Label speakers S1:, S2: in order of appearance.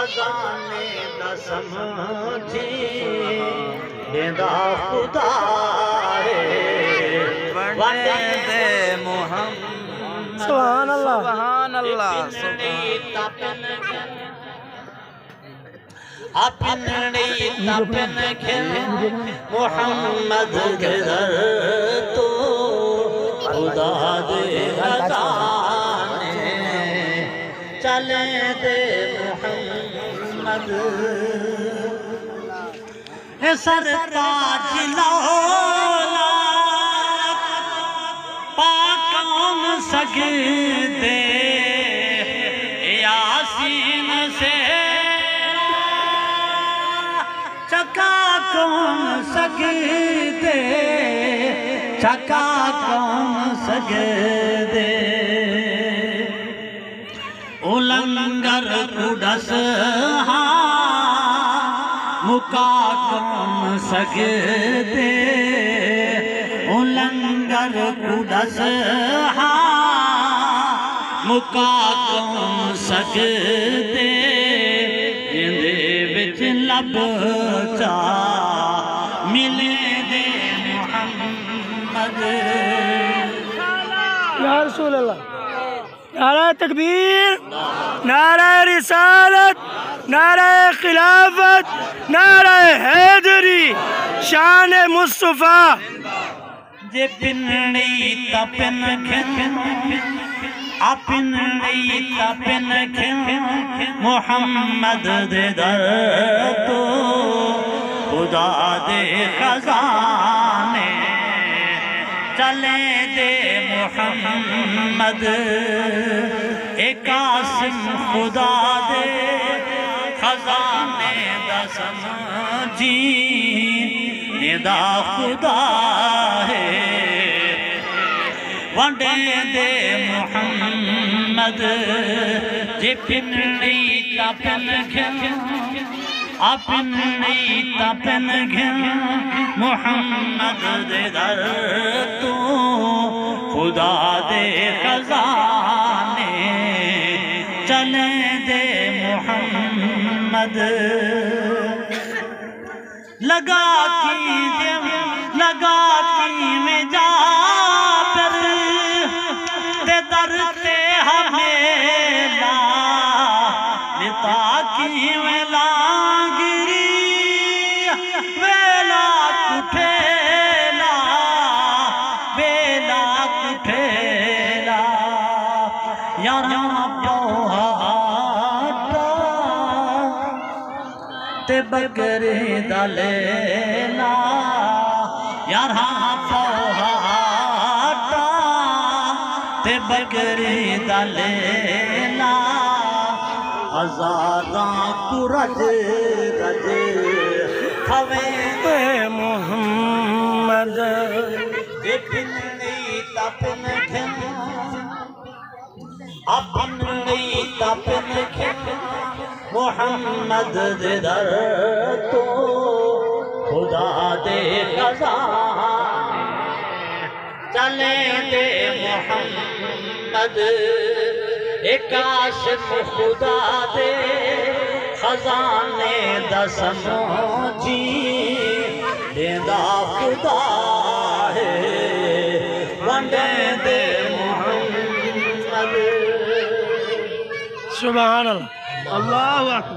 S1: खजाने दा समझी देंदा खुदा है वंदे मोहम्मद।
S2: सुभान अल्लाह
S3: सुभान अल्लाह।
S1: अपने तपन के मोहम्मद के दर तो खुदा दे खजाने चले दे मोहम्मद। सरताज लौला पाकौन सगदे यासीन से चका कौन सगदे चका कौन सगदे उलंगर कुडस मुका कौन सगदे उलंगर कुडस मुका कौन सगदे इंदे विच लब चा मिले दे मोहम्मद।
S2: या रसूल अल्लाह। नारा तकबीर, नारा रिसालत, नारा खिलाफत, नारा हैदरी, शान मुस्तफा।
S1: जे पिनड़ी तपन खिन अपनड़ी तपन खिन मोहम्मद दे दर तो खुदा दे खजाने चले दे मोहम्मद। एक आसिम खुदा दे खजाने दा समझी निदा खुदा है वंडे दे मोहम्मद। जे पिनड़ी तपन खिन अपनी तपन खिन मोहम्मद दे दर तू खुदा दे खजाने चले दे मोहम्मद। लगा की में जा पर ते दर ते हमेला निता की वेला गिरी वेला कुठेला वेला कुठेला यारा पोहाटा ते बकरे दलेला यारा पोहाटा ते बकरे दलेला हजारां कुरज रज हवे
S2: मोहम्मद।
S1: पिनड़ी तपन खिन अपनी तपन खिन मोहम्मद दे दर तो खुदा दे खजाने चले दे मोहम्मद। एक आसिम खुदा दे खजाने दा समझी देंदा खुदा है वंडे दे मोहम्मद।
S2: सुभान अल्लाह। अल्लाहु अकबर।